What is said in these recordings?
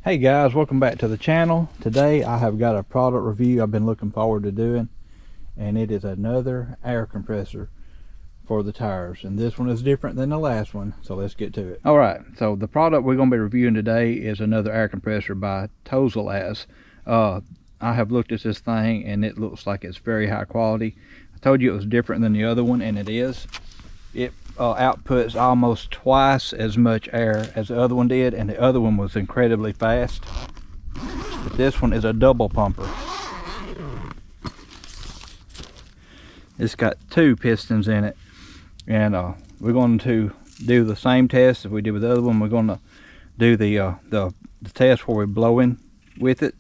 Hey guys, welcome back to the channel. Today I have got a product review I've been looking forward to doing, and it is another air compressor for the tires, and this one is different than the last one, so let's get to it. Alright, so the product we're going to be reviewing today is another air compressor by Tozalazz. I have looked at this thing and it looks like it's very high quality. I told you it was different than the other one, and it is. It outputs almost twice as much air as the other one did, and the other one was incredibly fast, but this one is a double pumper. It's got two pistons in it, and we're going to do the same test as we did with the other one. We're going to do the test where we're blowing with it,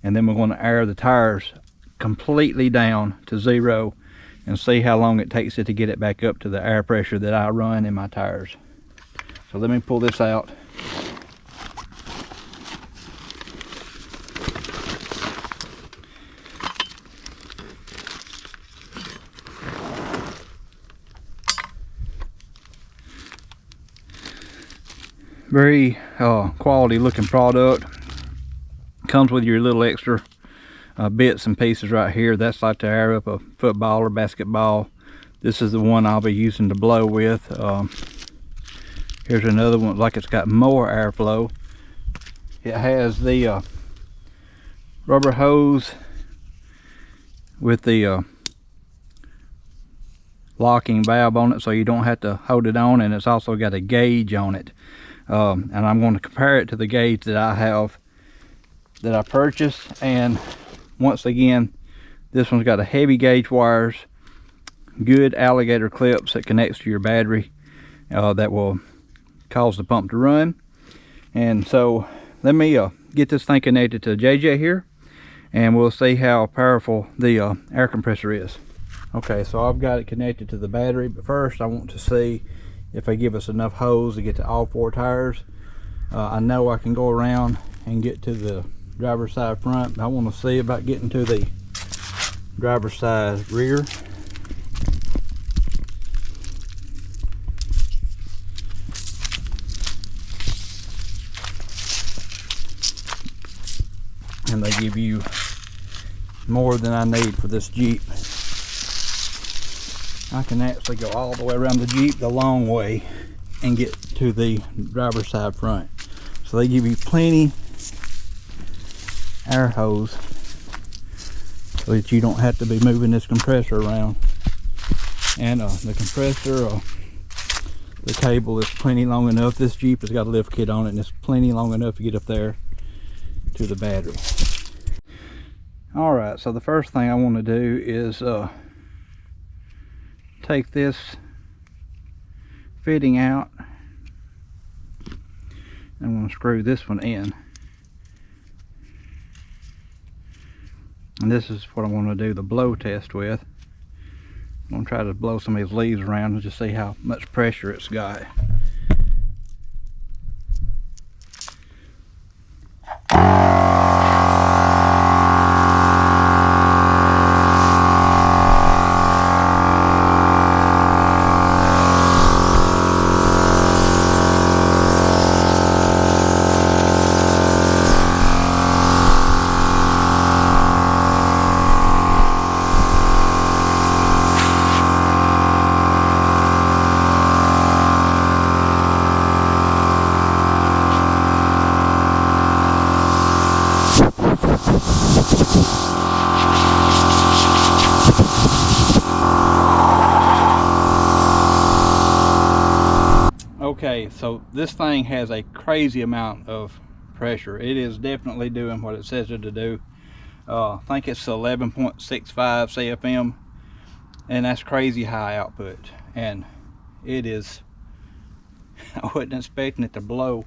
and then we're going to air the tires completely down to zero and see how long it takes it to get it back up to the air pressure that I run in my tires. So let me pull this out. Very quality looking product. Comes with your little extra bits and pieces right here. That's like to air up a football or basketball. This is the one I'll be using to blow with. Here's another one, like it's got more airflow. It has the rubber hose with the locking valve on it, so you don't have to hold it on, and it's also got a gauge on it. And I'm going to compare it to the gauge that I have, that I purchased. And once again, this one's got a heavy gauge wires, good alligator clips that connects to your battery that will cause the pump to run. And so let me get this thing connected to JJ here, and we'll see how powerful the air compressor is. Okay, so I've got it connected to the battery, but first I want to see if they give us enough hose to get to all four tires. I know I can go around and get to the driver's side front, but I want to see about getting to the driver's side rear. And they give you more than I need for this Jeep. I can actually go all the way around the Jeep the long way and get to the driver's side front. So they give you plenty air hose so that you don't have to be moving this compressor around. And the compressor, the cable is plenty long enough. This Jeep has got a lift kit on it, and it's plenty long enough to get up there to the battery. Alright, so the first thing I want to do is take this fitting out. I'm going to screw this one in. And this is what I'm going to do the blow test with. I'm going to try to blow some of these leaves around and just see how much pressure it's got. Okay, so this thing has a crazy amount of pressure. It is definitely doing what it says it to do. I think it's 11.65 CFM, and that's crazy high output. And it is, I wasn't expecting it to blow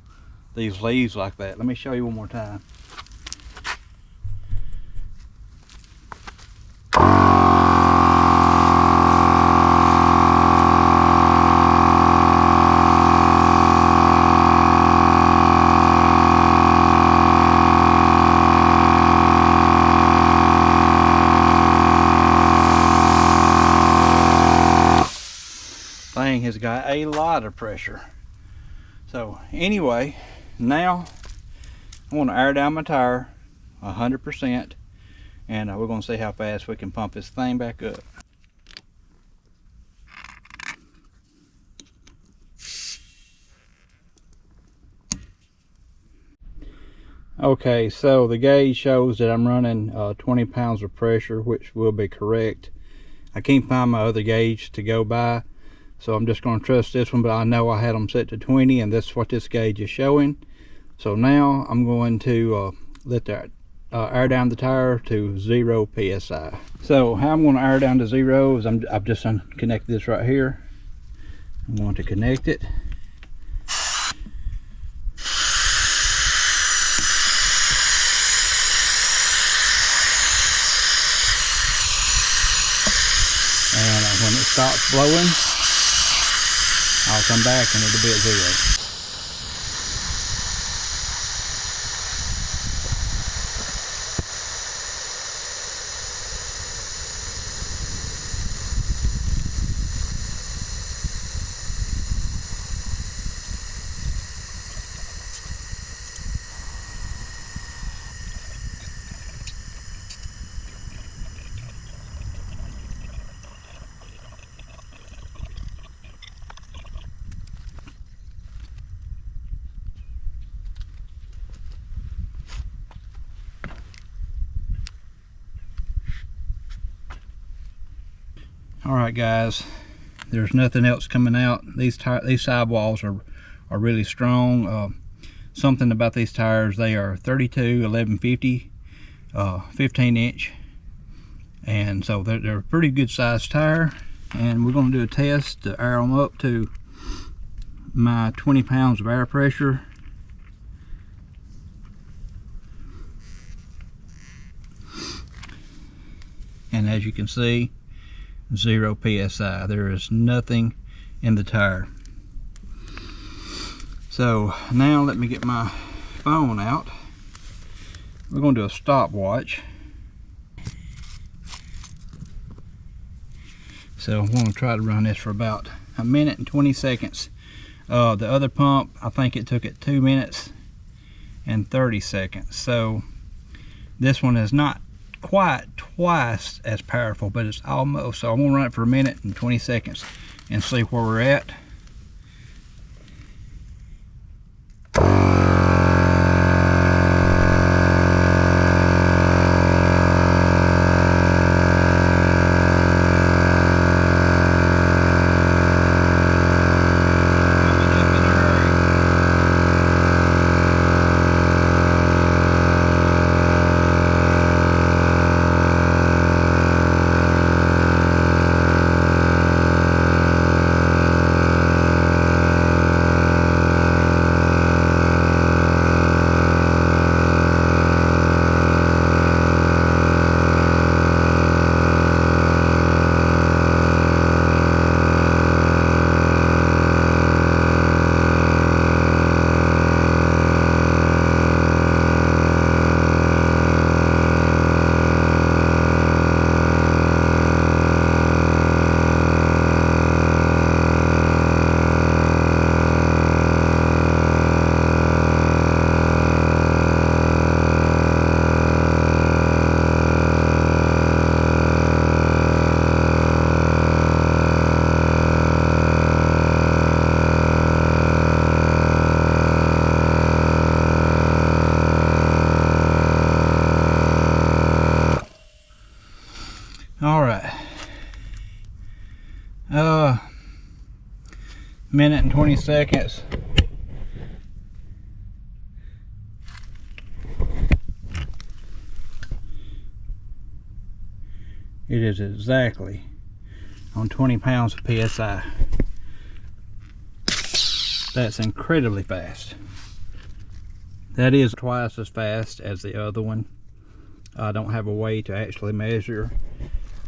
these leaves like that. Let me show you one more time. Thing has got a lot of pressure. So anyway, now I want to air down my tire 100%, and we're going to see how fast we can pump this thing back up. Okay, so the gauge shows that I'm running 20 pounds of pressure, which will be correct. I can't find my other gauge to go by, so I'm just going to trust this one, but I know I had them set to 20, and that's what this gauge is showing. So now I'm going to let that air down the tire to 0 psi. So how I'm going to air down to 0 is I've just unconnected this right here. I'm going to connect it. And when it stops blowing, I'll come back and it'll be at 0. Alright guys, there's nothing else coming out. These sidewalls are really strong. Something about these tires, they are 32 1150 15 inch, and so they're a pretty good sized tire. And we're going to do a test to air them up to my 20 pounds of air pressure. And as you can see, 0 psi. There is nothing in the tire. So now let me get my phone out. We're going to do a stopwatch. So I'm going to try to run this for about 1 minute and 20 seconds. The other pump, I think it took it 2 minutes and 30 seconds. So this one is not quite twice as powerful, but it's almost. So I'm going to run it for 1 minute and 20 seconds and see where we're at. Alright, minute and 20 seconds. It is exactly on 20 pounds of PSI. That's incredibly fast. That is twice as fast as the other one. I don't have a way to actually measure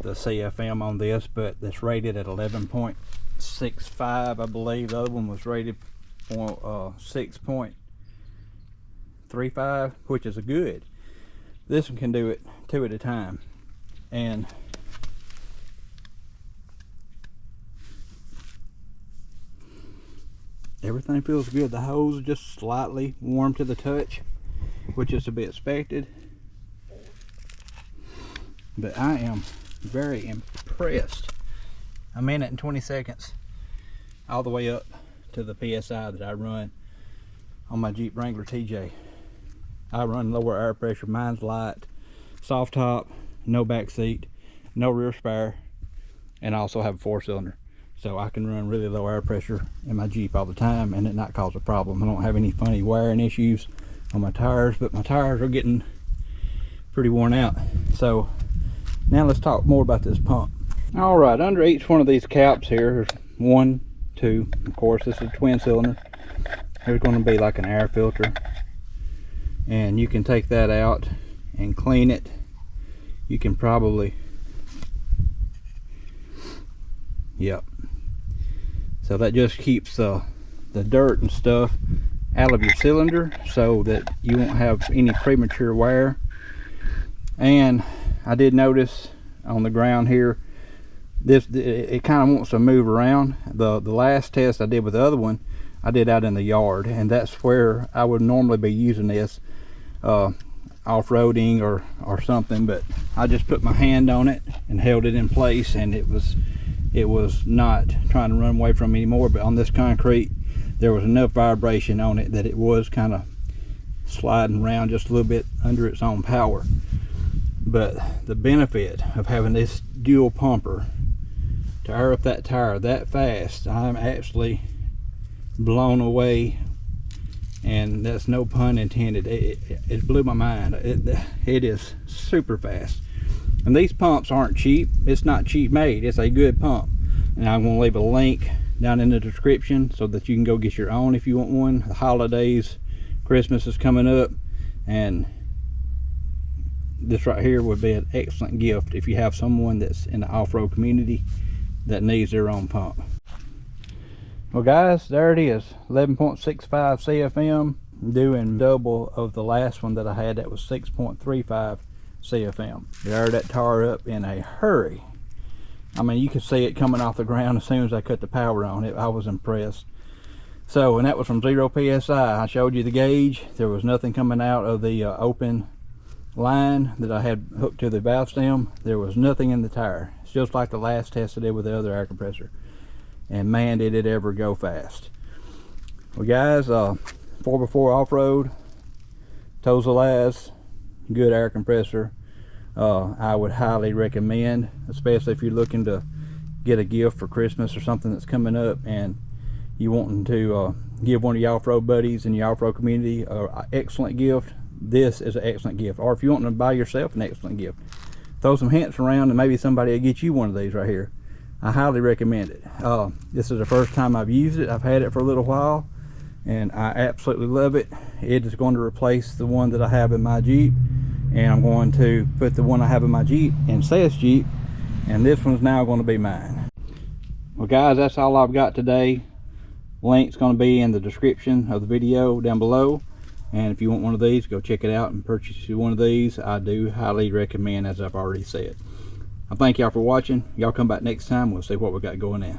the CFM on this, but it's rated at 11.65, I believe. The other one was rated for 6.35, which is a good. This one can do it 2 at a time, and everything feels good. The hose is just slightly warm to the touch, which is to be expected. But I am very impressed. I'm in it in 20 seconds, all the way up to the PSI that I run on my Jeep Wrangler TJ. I run lower air pressure. Mine's light, soft top, no back seat, no rear spare, and I also have a 4-cylinder. So I can run really low air pressure in my Jeep all the time and it not cause a problem. I don't have any funny wearing issues on my tires, but my tires are getting pretty worn out. So now let's talk more about this pump. All right, under each one of these caps here, there's 1, 2, of course this is a twin cylinder. There's going to be like an air filter, and you can take that out and clean it. You can probably, yep. So that just keeps the dirt and stuff out of your cylinder so that you won't have any premature wear. And I did notice on the ground here, it kind of wants to move around. The last test I did with the other one, I did out in the yard, and that's where I would normally be using this off-roading or something, but I just put my hand on it and held it in place, and it was not trying to run away from me anymore. But on this concrete, there was enough vibration on it that it was kind of sliding around just a little bit under its own power. But the benefit of having this dual pumper to air up that tire that fast, I'm actually blown away, and that's no pun intended. It blew my mind. It is super fast. And these pumps aren't cheap. It's not cheap made. It's a good pump. And I'm going to leave a link down in the description so that you can go get your own if you want one. The holidays, Christmas is coming up, and this right here would be an excellent gift if you have someone that's in the off-road community that needs their own pump. Well guys, there it is, 11.65 CFM, doing double of the last one that I had that was 6.35 CFM. They aired that tire up in a hurry. I mean, you could see it coming off the ground as soon as I cut the power on it. I was impressed. So, and that was from 0 PSI. I showed you the gauge. There was nothing coming out of the open line that I had hooked to the valve stem. There was nothing in the tire. It's just like the last test I did with the other air compressor. And man, did it ever go fast. Well guys, 4x4 off-road, Tozalazz, good air compressor. I would highly recommend, especially if you're looking to get a gift for Christmas or something that's coming up, and you wanting to give one of your off-road buddies in your off-road community an excellent gift. This is an excellent gift. Or if you want to buy yourself an excellent gift, throw some hints around and maybe somebody will get you one of these right here. I highly recommend it. This is the first time I've used it. I've had it for a little while and I absolutely love it. It is going to replace the one that I have in my Jeep, and I'm going to put the one I have in my Jeep in Seth's Jeep, and this one's now going to be mine. Well guys, that's all I've got today. Link's going to be in the description of the video down below, and if you want one of these, go check it out and purchase one of these. I do highly recommend, as I've already said. I thank y'all for watching. Y'all come back next time. We'll see what we got going in.